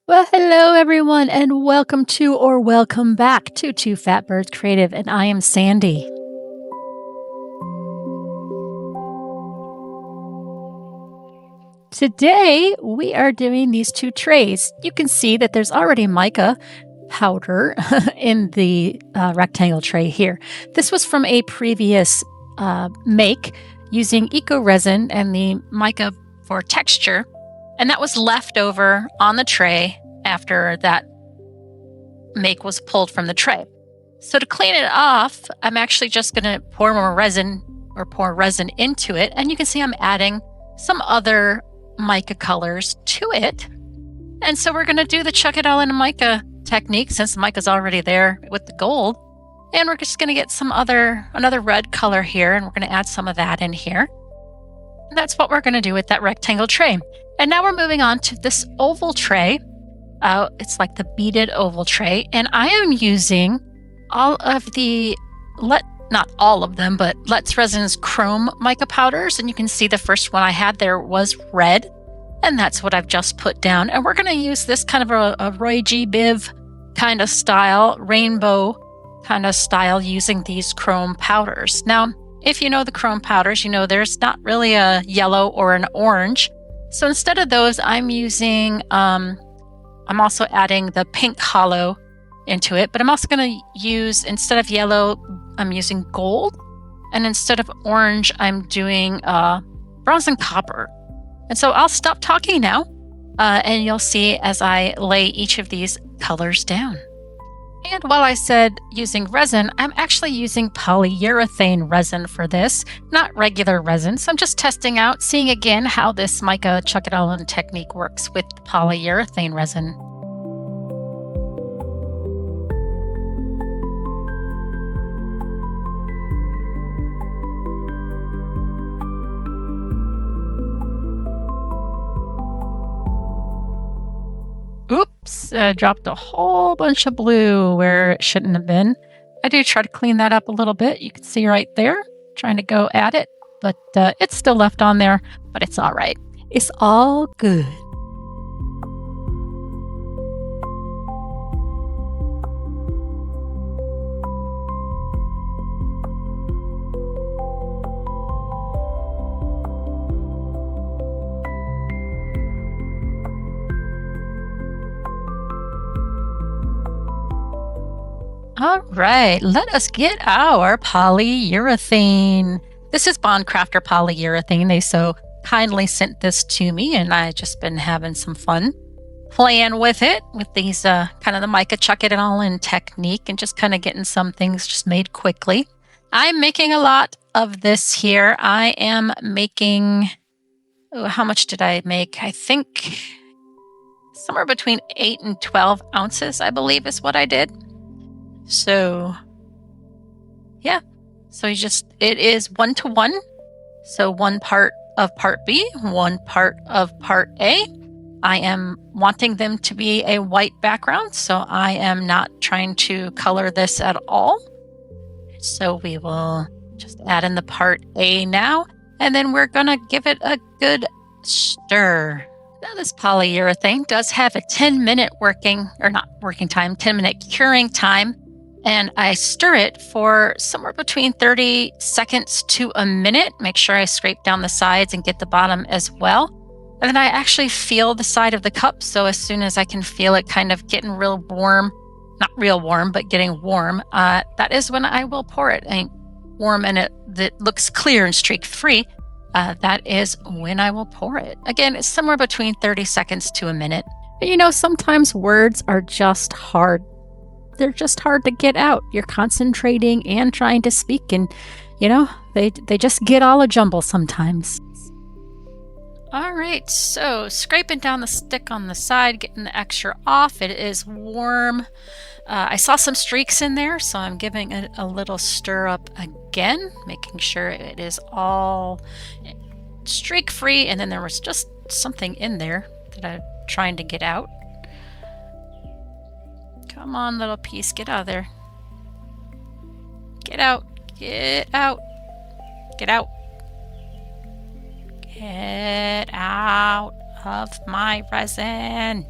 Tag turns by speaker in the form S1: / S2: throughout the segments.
S1: Well, hello everyone, and welcome back to Two Fat Birds Creative, and I am Sandy. Today, we are doing these two trays. You can see that there's already mica powder in the rectangle tray here. This was from a previous make using eco resin and the mica for texture, and that was left over on the tray after that make was pulled from the tray. So to clean it off, I'm actually just going to pour more resin or pour resin into it, and you can see I'm adding some other mica colors to it. And so we're going to do the chuck it all in mica technique since the mica's already there with the gold. And we're just going to get another red color here, and we're going to add some of that in here. And that's what we're going to do with that rectangle tray. And now we're moving on to this oval tray. It's like the beaded oval tray, and I am using all of the, not all of them, but Let's Resin's chrome mica powders. And you can see the first one I had there was red, and that's what I've just put down. And we're going to use this kind of a Roy G. Biv kind of style, rainbow kind of style, using these chrome powders. Now, if you know the chrome powders, you know there's not really a yellow or an orange. So instead of those, I'm using, I'm also adding the pink hollow into it, but I'm also going to use, instead of yellow, I'm using gold. And instead of orange, I'm doing bronze and copper. And so I'll stop talking now, and you'll see as I lay each of these colors down. And while I said using resin, I'm actually using polyurethane resin for this, not regular resin. So I'm just testing out, seeing again how this mica chuck it all in technique works with polyurethane resin. Oops, dropped a whole bunch of blue where it shouldn't have been. I do try to clean that up a little bit. You can see right there, trying to go at it, but it's still left on there, but it's all right. It's all good. All right, let us get our polyurethane. This is Bondcrafter polyurethane. They so kindly sent this to me, and I just been having some fun playing with it, with these kind of the mica chuck it all in technique, and just kind of getting some things just made quickly. I'm making a lot of this here. I am making, how much did I make? I think somewhere between 8 and 12 ounces, I believe is what I did. So, yeah, so it is 1-to-1. So 1 part of part B, 1 part of part A. I am wanting them to be a white background, so I am not trying to color this at all. So we will just add in the part A now, and then we're gonna give it a good stir. Now this polyurethane does have a 10-minute 10-minute curing time. And I stir it for somewhere between 30 seconds to a minute. Make sure I scrape down the sides and get the bottom as well. And then I actually feel the side of the cup. So as soon as I can feel it kind of getting real warm, not real warm, but getting warm, that is when I will pour it. And warm and it looks clear and streak free, that is when I will pour it. Again, it's somewhere between 30 seconds to a minute. But you know, sometimes words are just hard. They're just hard to get out. You're concentrating and trying to speak, and you know, they just get all a jumble sometimes. All right, so scraping down the stick on the side, getting the extra off. It is warm. I saw some streaks in there, so I'm giving it a little stir up again, making sure it is all streak free. And then there was just something in there that I'm trying to get out. Come on, little piece, get out of there. Get out, get out, get out. Get out of my resin.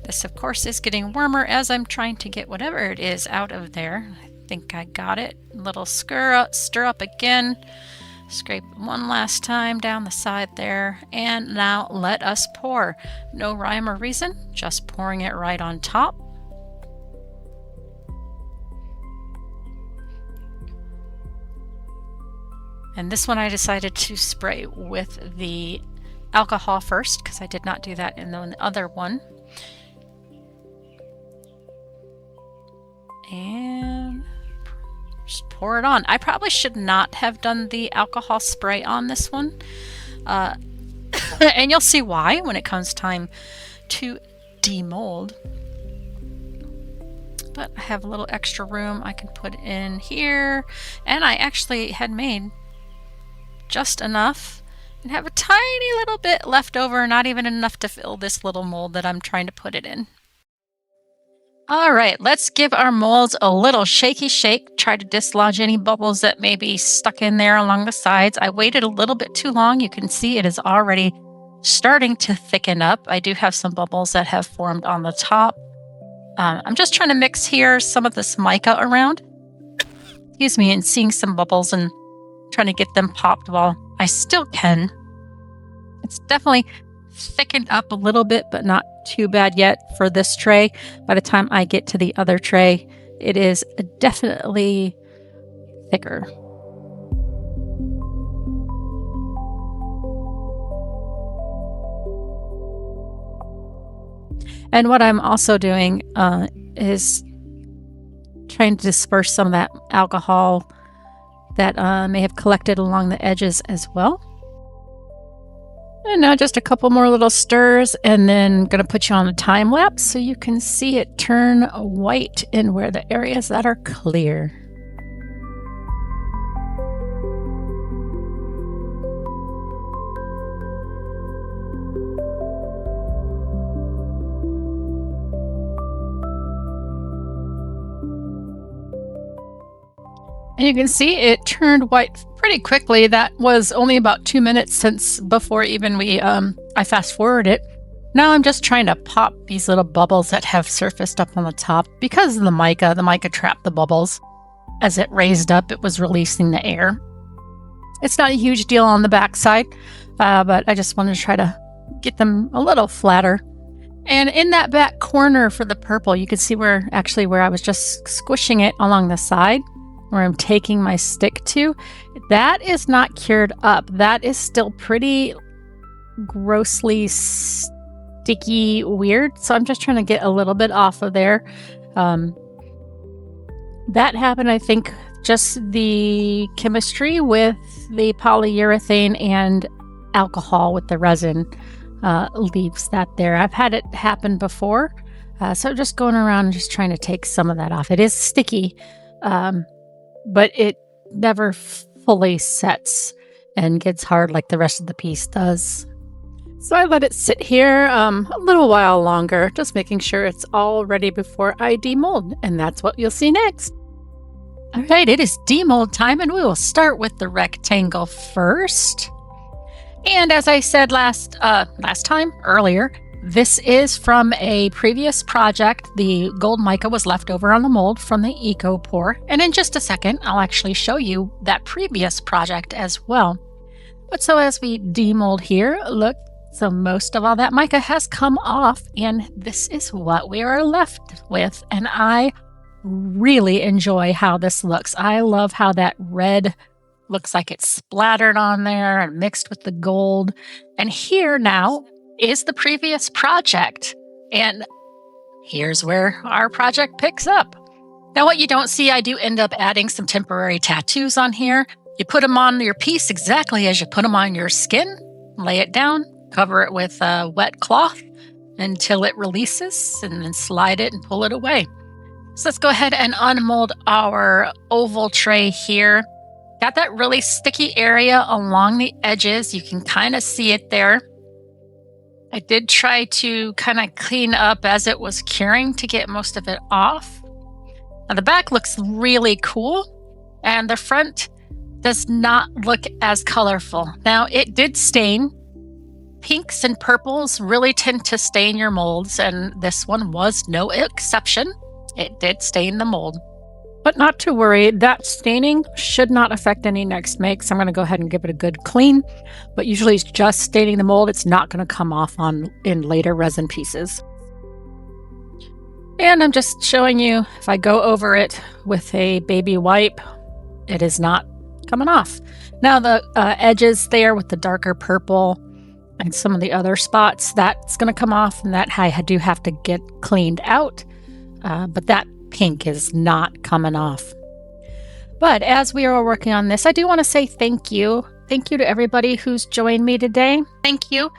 S1: This, of course, is getting warmer as I'm trying to get whatever it is out of there. I think I got it. A little stir up again. Scrape one last time down the side there. And now let us pour. No rhyme or reason, just pouring it right on top. And this one I decided to spray with the alcohol first because I did not do that in the other one. And just pour it on. I probably should not have done the alcohol spray on this one. And you'll see why when it comes time to demold. But I have a little extra room I can put in here. And I actually had made just enough and have a tiny little bit left over, not even enough to fill this little mold that I'm trying to put it in. All right, let's give our molds a little shaky shake, try to dislodge any bubbles that may be stuck in there along the sides. I waited a little bit too long. You can see it is already starting to thicken up. I do have some bubbles that have formed on the top. I'm just trying to mix here some of this mica around, excuse me, and seeing some bubbles and trying to get them popped while I still can. It's definitely thickened up a little bit, but not too bad yet for this tray. By the time I get to the other tray, it is definitely thicker. And what I'm also doing is trying to disperse some of that alcohol that may have collected along the edges as well. And now just a couple more little stirs, and then going to put you on a time lapse so you can see it turn white in where the areas that are clear. And you can see it turned white pretty quickly. That was only about 2 minutes since before even I fast forward it. Now I'm just trying to pop these little bubbles that have surfaced up on the top because of the mica. The mica trapped the bubbles. As it raised up, it was releasing the air. It's not a huge deal on the back side, but I just wanted to try to get them a little flatter. And in that back corner for the purple, you can see where I was just squishing it along the side, where I'm taking my stick to, that is not cured up. That is still pretty grossly sticky weird. So I'm just trying to get a little bit off of there. That happened, I think, just the chemistry with the polyurethane and alcohol with the resin leaves that there. I've had it happen before. So just going around and just trying to take some of that off. It is sticky. But it never fully sets and gets hard like the rest of the piece does. So I let it sit here a little while longer, just making sure it's all ready before I demold, and that's what you'll see next. All right, it is demold time, and we will start with the rectangle first. And as I said earlier, this is from a previous project. The gold mica was left over on the mold from the Eco Pour. And in just a second, I'll actually show you that previous project as well. But so as we demold here, look, so most of all that mica has come off, and this is what we are left with. And I really enjoy how this looks. I love how that red looks like it's splattered on there and mixed with the gold. And here now is the previous project. And here's where our project picks up. Now, what you don't see, I do end up adding some temporary tattoos on here. You put them on your piece exactly as you put them on your skin, lay it down, cover it with a wet cloth until it releases, and then slide it and pull it away. So let's go ahead and unmold our oval tray here. Got that really sticky area along the edges. You can kind of see it there. I did try to kind of clean up as it was curing to get most of it off. Now the back looks really cool, and the front does not look as colorful. Now it did stain, Pinks and purples really tend to stain your molds, and this one was no exception. It did stain the mold. But not to worry, that staining should not affect any next makes. I'm going to go ahead and give it a good clean, but usually it's just staining the mold. It's not going to come off in later resin pieces. And I'm just showing you, if I go over it with a baby wipe, it is not coming off. Now the edges there with the darker purple and some of the other spots, that's going to come off, and that I do have to get cleaned out. But that pink is not coming off. But as we are working on this, I do want to say thank you. Thank you to everybody who's joined me today. Thank you.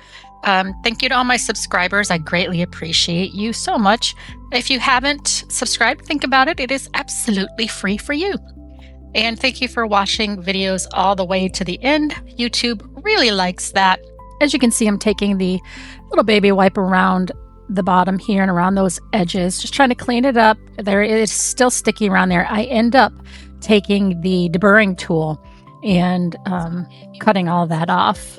S1: Thank you to all my subscribers. I greatly appreciate you so much. If you haven't subscribed, think about it. It is absolutely free for you. And thank you for watching videos all the way to the end. YouTube really likes that. As you can see, I'm taking the little baby wipe around the bottom here and around those edges, just trying to clean it up. There is still sticky around there. I end up taking the deburring tool and cutting all that off.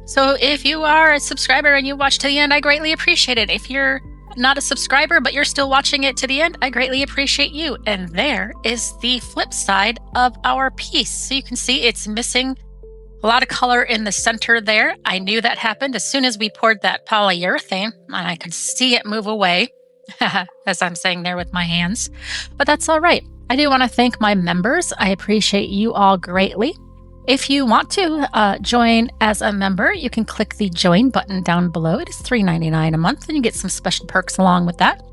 S1: So if you are a subscriber and you watch to the end, I greatly appreciate it. If you're not a subscriber, but you're still watching it to the end, I greatly appreciate you. And there is the flip side of our piece. So you can see it's missing a lot of color in the center there. I knew that happened as soon as we poured that polyurethane, and I could see it move away, as I'm saying there with my hands. But that's all right. I do want to thank my members. I appreciate you all greatly. If you want to join as a member, you can click the join button down below. It is $3.99 a month, and you get some special perks along with that.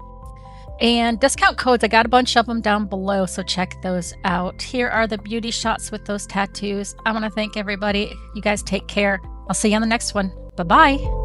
S1: And discount codes, I got a bunch of them down below, so check those out. Here are the beauty shots with those tattoos. I want to thank everybody. You guys take care. I'll see you on the next one. Bye-bye.